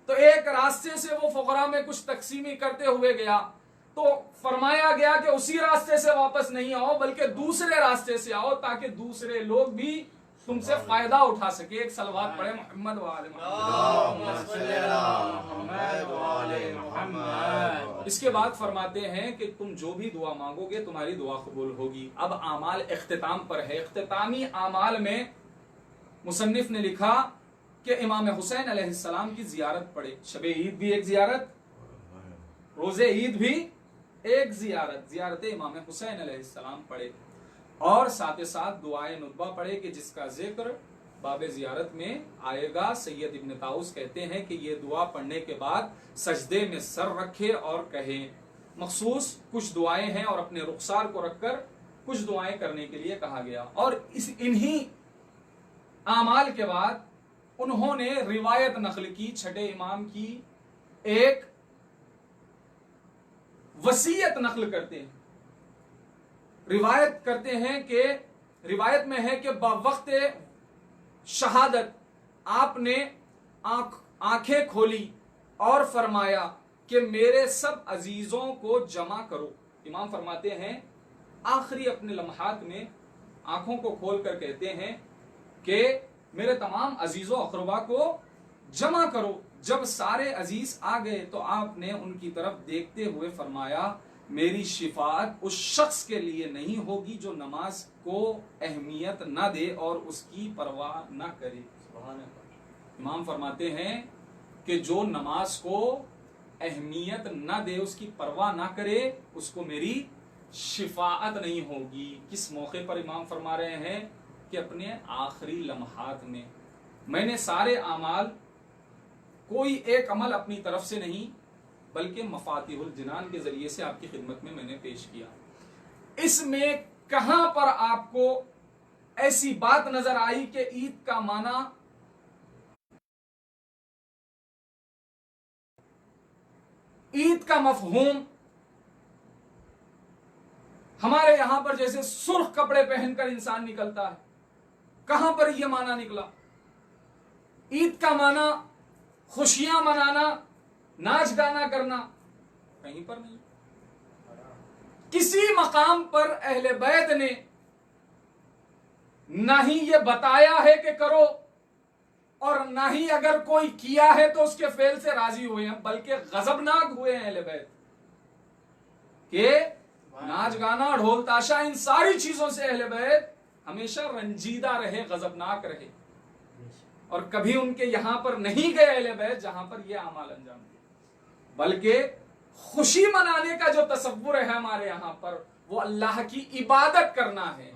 Speaker 1: تو ایک راستے سے وہ فقراء میں کچھ تقسیمی کرتے ہوئے گیا تو فرمایا گیا کہ اسی راستے سے واپس نہیں آؤ بلکہ دوسرے راستے سے آؤ تاکہ دوسرے لوگ بھی تم سے فائدہ اٹھا سکے. ایک صلوات پڑھے محمد وآل محمد. اس کے بعد فرماتے ہیں کہ تم جو بھی دعا مانگو گے تمہاری دعا قبول ہوگی. اب اعمال اختتام پر ہے. اختتامی اعمال میں مصنف نے لکھا کہ امام حسین علیہ السلام کی زیارت پڑھے. شب عید بھی ایک زیارت, روز عید بھی ایک زیارت, زیارت امام حسین علیہ السلام پڑھے اور ساتھ ساتھ دعائے ندبہ پڑھے کہ جس کا ذکر باب زیارت میں آئے گا. سید ابن طاؤس کہتے ہیں کہ یہ دعا پڑھنے کے بعد سجدے میں سر رکھے اور کہے. مخصوص کچھ دعائیں ہیں اور اپنے رخسار کو رکھ کر کچھ دعائیں کرنے کے لیے کہا گیا. اور انہی اعمال کے بعد انہوں نے روایت نقل کی چھٹے امام کی, ایک وصیت نقل کرتے ہیں. روایت کرتے ہیں کہ روایت میں ہے کہ بوقت شہادت آپ نے آنکھیں کھولی اور فرمایا کہ میرے سب عزیزوں کو جمع کرو. امام فرماتے ہیں آخری اپنے لمحات میں آنکھوں کو کھول کر کہتے ہیں کہ میرے تمام عزیز و اقربا کو جمع کرو. جب سارے عزیز آ گئے تو آپ نے ان کی طرف دیکھتے ہوئے فرمایا میری شفاعت اس شخص کے لیے نہیں ہوگی جو نماز کو اہمیت نہ دے اور اس کی پرواہ نہ کرے. امام فرماتے ہیں کہ جو نماز کو اہمیت نہ دے, اس کی پرواہ نہ کرے, اس کو میری شفاعت نہیں ہوگی. کس موقع پر امام فرما رہے ہیں کہ اپنے آخری لمحات میں. میں نے سارے اعمال, کوئی ایک عمل اپنی طرف سے نہیں بلکہ مفاتیح الجنان کے ذریعے سے آپ کی خدمت میں نے پیش کیا. اس میں کہاں پر آپ کو ایسی بات نظر آئی کہ عید کا معنی عید کا مفہوم ہمارے یہاں پر جیسے سرخ کپڑے پہن کر انسان نکلتا ہے, کہاں پر یہ معنی نکلا؟ عید کا معنی خوشیاں منانا, ناچ گانا کرنا, کہیں پر نہیں. کسی مقام پر اہل بیت نے نہ ہی یہ بتایا ہے کہ کرو اور نہ ہی اگر کوئی کیا ہے تو اس کے فعل سے راضی ہوئے ہیں, بلکہ غضبناک ہوئے ہیں اہل بیت کہ ناچ گانا, ڈھول تاشا, ان ساری چیزوں سے اہل بیت ہمیشہ رنجیدہ رہے, غضبناک رہے. اور کبھی ان کے یہاں پر نہیں گئے اہل بیت جہاں پر یہ اعمال انجام دیے, بلکہ خوشی منانے کا جو تصور ہے ہمارے یہاں پر وہ اللہ کی عبادت کرنا ہے.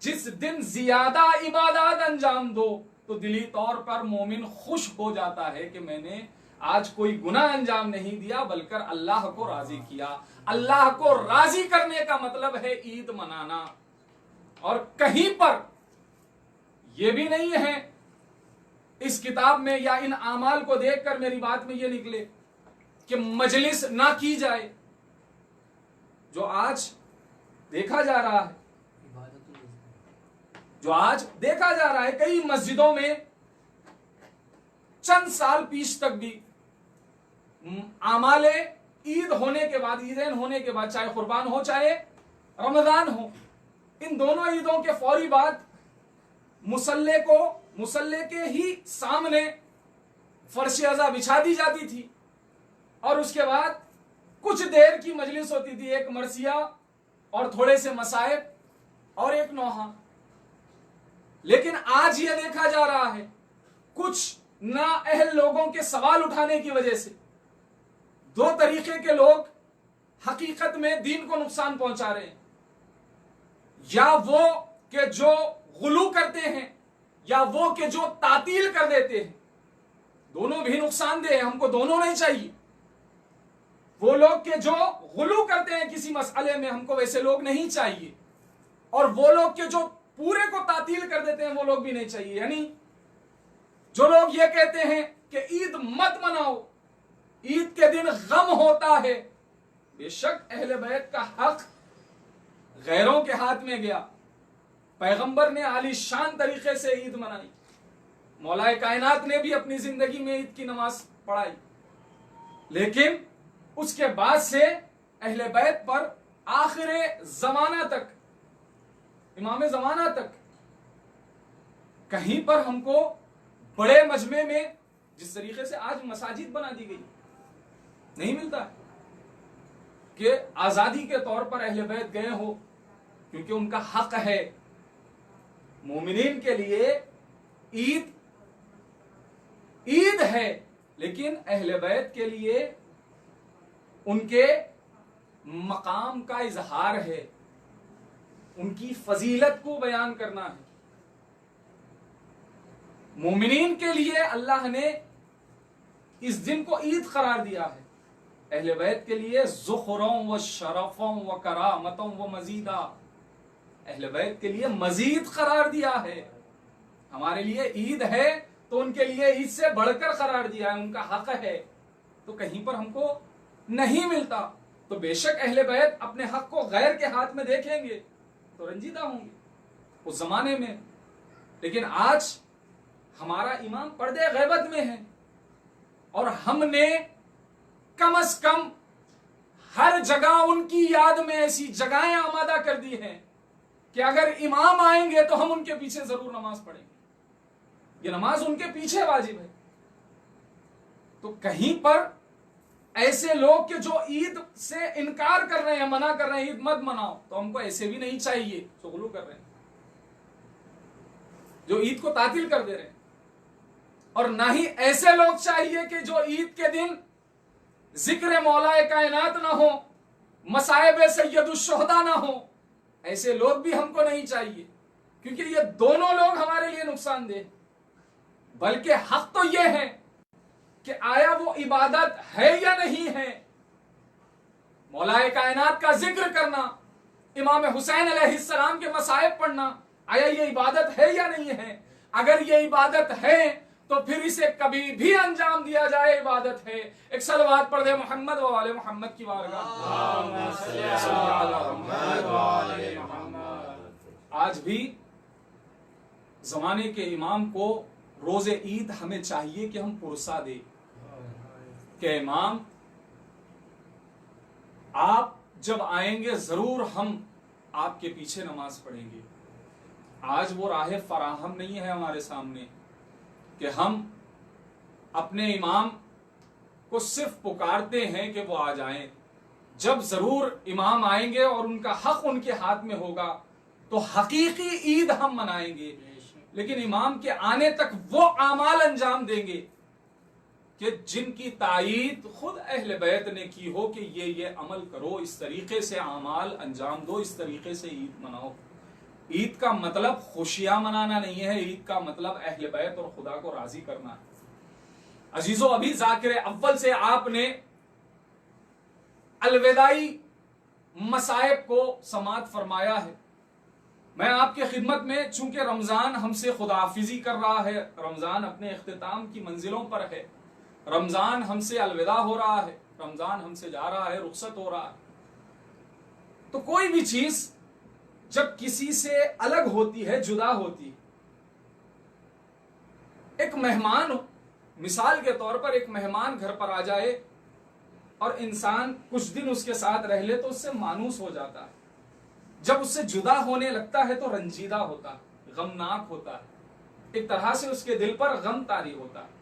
Speaker 1: جس دن زیادہ عبادات انجام دو تو دلی طور پر مومن خوش ہو جاتا ہے کہ میں نے آج کوئی گناہ انجام نہیں دیا بلکہ اللہ کو راضی کیا. اللہ کو راضی کرنے کا مطلب ہے عید منانا. اور کہیں پر یہ بھی نہیں ہے اس کتاب میں یا ان اعمال کو دیکھ کر میری بات میں یہ نکلے کہ مجلس نہ کی جائے, جو آج دیکھا جا رہا ہے, جو آج دیکھا جا رہا ہے. کئی مسجدوں میں چند سال پیچھے تک بھی اعمال عید ہونے کے بعد, عیدین ہونے کے بعد, چاہے قربان ہو چاہے رمضان ہو, ان دونوں عیدوں کے فوری بعد مصلے کے ہی سامنے فرش ازا بچھا دی جاتی تھی اور اس کے بعد کچھ دیر کی مجلس ہوتی تھی, ایک مرثیہ اور تھوڑے سے مصائب اور ایک نوحہ. لیکن آج یہ دیکھا جا رہا ہے کچھ نااہل لوگوں کے سوال اٹھانے کی وجہ سے دو طریقے کے لوگ حقیقت میں دین کو نقصان پہنچا رہے ہیں. یا وہ کہ جو غلو کرتے ہیں یا وہ کہ جو تعطیل کر دیتے ہیں. دونوں بھی نقصان دہ ہیں, ہم کو دونوں نہیں چاہیے. وہ لوگ کہ جو غلو کرتے ہیں کسی مسئلے میں, ہم کو ویسے لوگ نہیں چاہیے. اور وہ لوگ کہ جو پورے کو تعطیل کر دیتے ہیں وہ لوگ بھی نہیں چاہیے. یعنی جو لوگ یہ کہتے ہیں کہ عید مت مناؤ, عید کے دن غم ہوتا ہے, بے شک اہل بیت کا حق غیروں کے ہاتھ میں گیا. پیغمبر نے عالی شان طریقے سے عید منائی, مولا کائنات نے بھی اپنی زندگی میں عید کی نماز پڑھائی، لیکن اس کے بعد سے اہل بیت پر آخر زمانہ تک، امام زمانہ تک کہیں پر ہم کو بڑے مجمع میں جس طریقے سے آج مساجد بنا دی گئی نہیں ملتا کہ آزادی کے طور پر اہل بیت گئے ہو، کیونکہ ان کا حق ہے۔ مومنین کے لیے عید ہے، لیکن اہل بیت کے لیے ان کے مقام کا اظہار ہے، ان کی فضیلت کو بیان کرنا ہے۔ مومنین کے لیے اللہ نے اس دن کو عید قرار دیا ہے، اہل بیت کے لیے ذخروں و شرفوں و کرامتوں و مزیدہ، اہل بیت کے لیے مزید قرار دیا ہے۔ ہمارے لیے عید ہے تو ان کے لیے عید سے بڑھ کر قرار دیا ہے، ان کا حق ہے، تو کہیں پر ہم کو نہیں ملتا، تو بے شک اہل بیت اپنے حق کو غیر کے ہاتھ میں دیکھیں گے تو رنجیدہ ہوں گے اس زمانے میں۔ لیکن آج ہمارا امام پردے غیبت میں ہے، اور ہم نے کم از کم ہر جگہ ان کی یاد میں ایسی جگہیں آمادہ کر دی ہیں کہ اگر امام آئیں گے تو ہم ان کے پیچھے ضرور نماز پڑھیں گے، یہ نماز ان کے پیچھے واجب ہے۔ تو کہیں پر ایسے لوگ کہ جو عید سے انکار کر رہے ہیں، منع کر رہے ہیں عید مت مناؤ، تو ہم کو ایسے بھی نہیں چاہیے جو غلو کر رہے ہیں، جو عید کو تعطیل کر دے رہے ہیں، اور نہ ہی ایسے لوگ چاہیے کہ جو عید کے دن ذکر مولا کائنات نہ ہو، مصائب سید الشہداء نہ ہو، ایسے لوگ بھی ہم کو نہیں چاہیے، کیونکہ یہ دونوں لوگ ہمارے لیے نقصان دہ۔ بلکہ حق تو یہ ہے کہ آیا وہ عبادت ہے یا نہیں ہے، مولا کائنات کا ذکر کرنا، امام حسین علیہ السلام کے مصائب پڑھنا، آیا یہ عبادت ہے یا نہیں ہے؟ اگر یہ عبادت ہے تو پھر اسے کبھی بھی انجام دیا جائے عبادت ہے۔ ایک صلوات پڑھ دے محمد و آل محمد کی بارگاہ۔ آج بھی زمانے کے امام کو روز عید ہمیں چاہیے کہ ہم پرسا دیں کہ امام آپ جب آئیں گے ضرور ہم آپ کے پیچھے نماز پڑھیں گے۔ آج وہ راہ فراہم نہیں ہے ہمارے سامنے کہ ہم اپنے امام کو صرف پکارتے ہیں کہ وہ آ جائیں، جب ضرور امام آئیں گے اور ان کا حق ان کے ہاتھ میں ہوگا تو حقیقی عید ہم منائیں گے، لیکن امام کے آنے تک وہ اعمال انجام دیں گے کہ جن کی تائید خود اہل بیت نے کی ہو کہ یہ عمل کرو، اس طریقے سے اعمال انجام دو، اس طریقے سے عید مناؤ۔ عید کا مطلب خوشیاں منانا نہیں ہے، عید کا مطلب اہل بیت اور خدا کو راضی کرنا ہے۔ عزیزو، ابھی ذاکر اول سے آپ نے الوداعی مصائب کو سماعت فرمایا ہے۔ میں آپ کی خدمت میں، چونکہ رمضان ہم سے خداحافظی کر رہا ہے، رمضان اپنے اختتام کی منزلوں پر ہے، رمضان ہم سے الوداع ہو رہا ہے، رمضان ہم سے جا رہا ہے، رخصت ہو رہا ہے، تو کوئی بھی چیز جب کسی سے الگ ہوتی ہے، جدا ہوتی ہے، ایک مہمان، مثال کے طور پر ایک مہمان گھر پر آ جائے اور انسان کچھ دن اس کے ساتھ رہ لے تو اس سے مانوس ہو جاتا ہے، جب اس سے جدا ہونے لگتا ہے تو رنجیدہ ہوتا ہے، غمناک ہوتا ہے، ایک طرح سے اس کے دل پر غم طاری ہوتا ہے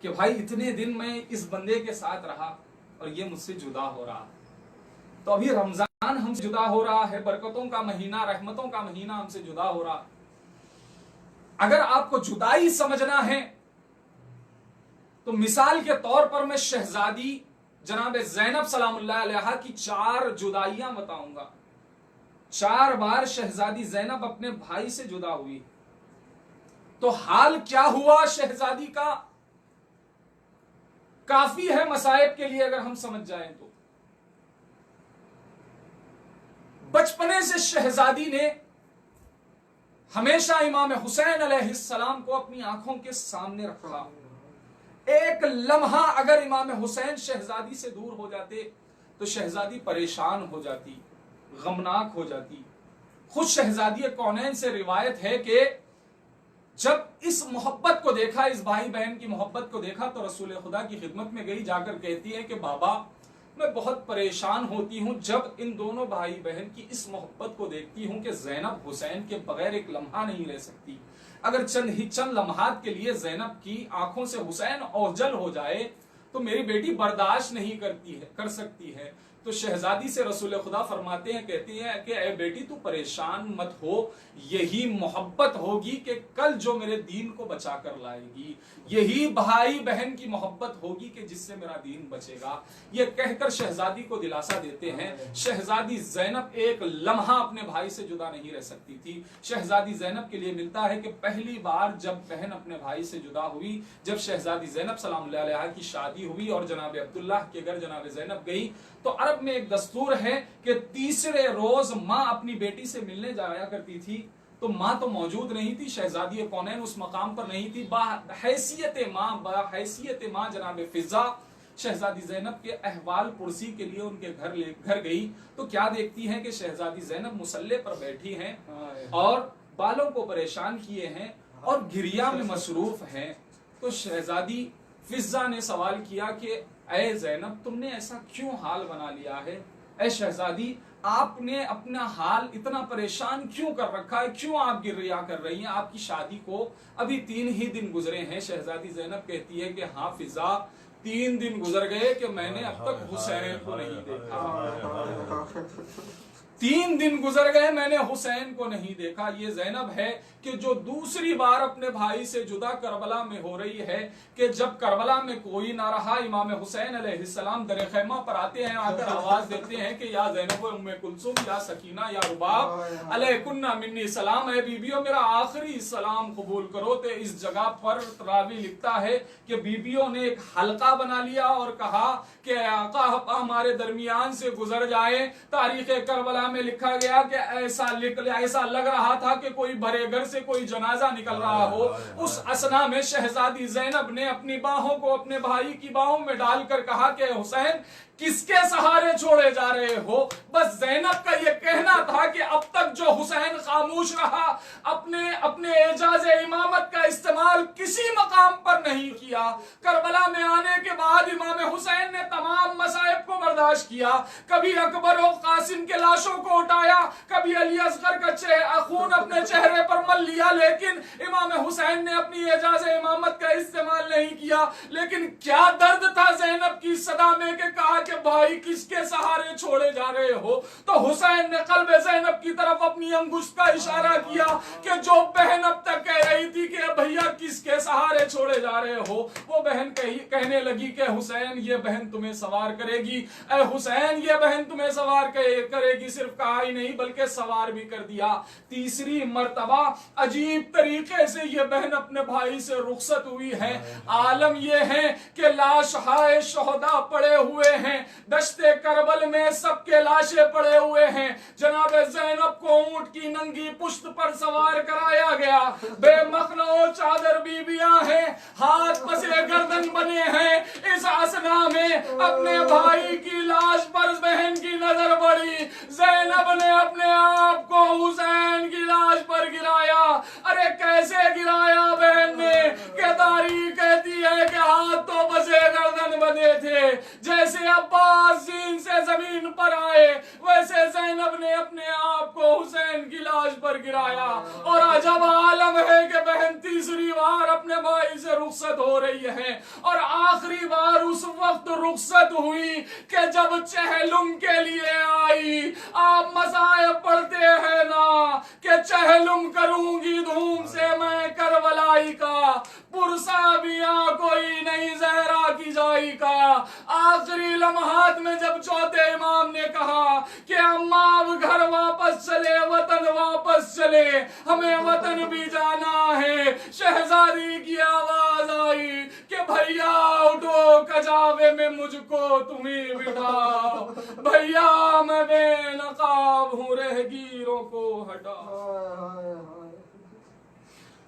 Speaker 1: کہ بھائی اتنے دن میں اس بندے کے ساتھ رہا اور یہ مجھ سے جدا ہو رہا۔ تو ابھی رمضان ہم سے جدا ہو رہا ہے، برکتوں کا مہینہ، رحمتوں کا مہینہ ہم سے جدا ہو رہا۔ اگر آپ کو جدائی سمجھنا ہے تو مثال کے طور پر میں شہزادی جناب زینب سلام اللہ علیہا کی 4 جدائیاں بتاؤں گا۔ 4 بار شہزادی زینب اپنے بھائی سے جدا ہوئی، تو حال کیا ہوا شہزادی کا کافی ہے مصائب کے لیے اگر ہم سمجھ جائیں تو۔ بچپنے سے شہزادی نے ہمیشہ امام حسین علیہ السلام کو اپنی آنکھوں کے سامنے رکھا، ایک لمحہ اگر امام حسین شہزادی سے دور ہو جاتے تو شہزادی پریشان ہو جاتی، غمناک ہو جاتی۔ خود شہزادی کونین سے روایت ہے کہ جب اس محبت کو دیکھا، اس بھائی بہن کی محبت کو دیکھا، تو رسول خدا کی خدمت میں گئی، جا کر کہتی ہے کہ بابا میں بہت پریشان ہوتی ہوں جب ان دونوں بھائی بہن کی اس محبت کو دیکھتی ہوں کہ زینب حسین کے بغیر ایک لمحہ نہیں رہ سکتی۔ اگر چند لمحات کے لیے زینب کی آنکھوں سے حسین اوجل ہو جائے تو میری بیٹی برداشت نہیں کر سکتی ہے۔ تو شہزادی سے رسول خدا فرماتے ہیں، کہتی ہیں کہ اے بیٹی تو پریشان مت ہو، یہی محبت ہوگی کہ کل جو میرے دین کو بچا کر لائے گی، یہی بھائی بہن کی محبت ہوگی کہ جس سے میرا دین بچے گا۔ یہ کہہ کر شہزادی کو دلاسا دیتے ہیں۔ شہزادی زینب ایک لمحہ اپنے بھائی سے جدا نہیں رہ سکتی تھی۔ شہزادی زینب کے لیے ملتا ہے کہ پہلی بار جب بہن اپنے بھائی سے جدا ہوئی، جب شہزادی زینب سلام اللہ علیہا کی شادی ہوئی اور جناب عبداللہ کے گھر جناب زینب گئی، تو عرب میں ایک دستور ہے کہ تیسرے روز ماں اپنی بیٹی سے ملنے جایا کرتی تھی۔ تو ماں تو موجود نہیں تھی، شہزادی کونین اس مقام پر نہیں تھی، بحیثیت ماں جناب فضا شہزادی زینب کے احوال پرسی کے لیے ان کے گھر گئی، تو کیا دیکھتی ہیں کہ شہزادی زینب مصلے پر بیٹھی ہیں اور بالوں کو پریشان کیے ہیں اور گریا میں مصروف ہیں۔ تو شہزادی فضا نے سوال کیا کہ اے زینب تم نے ایسا کیوں حال بنا لیا ہے؟ اے شہزادی آپ نے اپنا حال اتنا پریشان کیوں کر رکھا ہے؟ کیوں آپ گریا کر رہی ہیں؟ آپ کی شادی کو ابھی 3 ہی دن گزرے ہیں۔ شہزادی زینب کہتی ہے کہ ہاں فضا 3 دن گزر گئے کہ میں نے اب تک حسین کو نہیں دیکھا۔ 3 دن گزر گئے میں نے حسین کو نہیں دیکھا۔ یہ زینب ہے کہ جو دوسری بار اپنے بھائی سے جدا کربلا میں ہو رہی ہے کہ جب کربلا میں کوئی نہ رہا، امام حسین علیہ السلام در خیمہ پر آتے ہیں، آ کر آواز دیتے ہیں کہ یا زینب و ام کلثوم یا سکینہ یا رباب علیکن منی سلام، اے بیبیوں میرا آخری سلام قبول کرو۔ تو اس جگہ پر راوی لکھتا ہے کہ بیبیوں نے ایک حلقہ بنا لیا اور کہا کہ آقا ہمارے درمیان سے گزر جائے۔ تاریخ کربلا میں لکھا گیا کہ ایسا لگ رہا تھا کہ کوئی بھرے گھر سے کوئی جنازہ نکل رہا ہو۔ اس اسنا میں شہزادی زینب نے اپنی باہوں کو اپنے بھائی کی باہوں میں ڈال کر کہا کہ حسین کس کے سہارے چھوڑے جا رہے ہو؟ بس زینب کا یہ کہنا تھا کہ اب تک جو حسین خاموش رہا، اپنے اعجاز امامت کا استعمال کسی مقام پر نہیں کیا۔ کربلا میں آنے کے بعد امام حسین نے تمام مصائب کو برداشت کیا، کبھی اکبر و قاسم کے لاشوں کو اٹھایا، کبھی علی اصغر کا خون اپنے چہرے پر مل لیا، لیکن امام حسین نے اپنی اعجاز امامت کا استعمال نہیں کیا۔ لیکن کیا درد تھا زینب کی صدا میں کہ کہا کہ بھائی کس کے سہارے چھوڑے جا رہے ہو؟ تو حسین نے قلب زینب کی طرف اپنی انگشت کا اشارہ کیا کہ جو بہن اب تک کہہ رہی تھی کہ بھیا کس کے سہارے چھوڑے جا رہے ہو، وہ بہن کہنے لگی کہ حسین یہ بہن تمہیں سوار کرے گی، اے حسین یہ بہن تمہیں سوار کرے گی۔ صرف کہا ہی نہیں بلکہ سوار بھی کر دیا۔ تیسری مرتبہ عجیب طریقے سے یہ بہن اپنے بھائی سے رخصت ہوئی ہے۔ عالم یہ ہے کہ لاشہائے شہداء پڑے ہوئے ہیں، دشت کربل میں سب کے لاشیں پڑے ہوئے ہیں۔ جناب زینب کو اونٹ کی ننگی پشت پر سوار کرایا گیا، بے مخنع و چادر بیویاں ہیں، ہاتھ پسے گردن بنے ہیں۔ اس اسنا میں اپنے بھائی کی لاش پر بہن کی نظر پڑی، زینب نے اپنے آپ کو حسین کی لاش پر گرایا۔ ارے کیسے گرایا بہن نے کہ تاریخ کہتی ہے کہ ہاتھ تو پسے گردن بنے تھے۔ جیسے عباس زین سے زمین پر آئے ویسے زینب نے اپنے آپ کو حسین کی لاش پر گرایا۔ اور عجب عالم ہے کہ بہن تیسری بار اپنے بھائی سے رخصت ہو رہی ہے، اور آخری بار اس وقت رخصت ہوئی کہ جب چہلم کے لیے آئی۔ آپ مصائب پڑھتے ہیں نا کہ چہلم کروں گی دھوم سے میں کربلائی کا، پرسا بیا کوئی نہیں زہرا کی جائی کا۔ آخری لمحات میں جب چوتھے امام نے کہا کہ اماں اب گھر واپس چلے، وطن واپس چلے، ہمیں وطن بھی جانا ہے، شہزادی کی آواز آئی کہ بھیا اٹھو کجاوے میں مجھ کو تمہیں بٹھا، بھیا میں بے نقاب ہوں رہگیروں کو ہٹا۔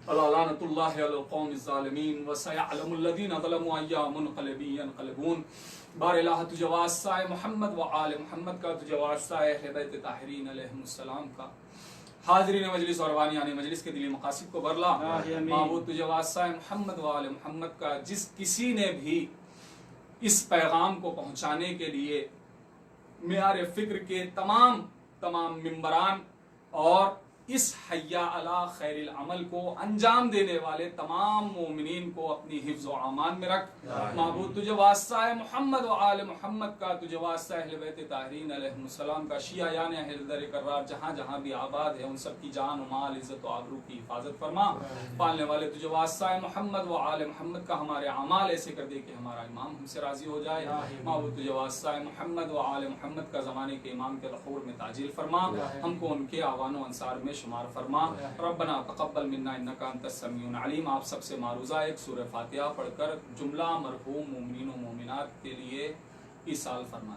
Speaker 1: لعنت اللہ علی القوم الظالمین وسیعلم الذین ظلموا ای منقلب ینقلبون۔ بار الہ تجھے واسطہ ہے محمد و آل محمد کا، تجھے واسطہ ہے ہدایت طاہرین علیہ السلام کا۔ حاضرین مجلس اور بانیان مجلس کے دلی مقاصد کو برلا. معبود تجھے واسطہ محمد و آل محمد کا جس کسی نے بھی اس پیغام کو پہنچانے کے لیے معیار فکر کے تمام ممبران اور اس حیا علی خیر العمل کو انجام دینے والے تمام مومنین کو اپنی حفظ و امان میں رکھ. معبود تجھے واسطہ ہے محمد و آل محمد کا، تجھے واسطہ اہل بیت طاہرین علیہم السلام کا، شیعہ یعنی اہل در کرار جہاں جہاں بھی آباد ہے ان سب کی جان و مال، عزت و آبرو کی حفاظت فرما. پالنے والے تجھے واسطہ ہے محمد و آل محمد کا، ہمارے اعمال ایسے کر دے کہ ہمارا امام ہم سے راضی ہو جائے. معبود تجھے واسطہ ہے محمد و آل محمد کا، زمانے کے امام کے ظہور میں تعجیل فرما، ہم کو ان کے اعوان و انصار میں شمار فرما. ربنا تقبل منا انک انت السمیع العلیم. آپ سب سے معروضہ ایک سورہ فاتحہ پڑھ کر جملہ مرحوم مومنین و مومنات کے لیے ایصال فرما.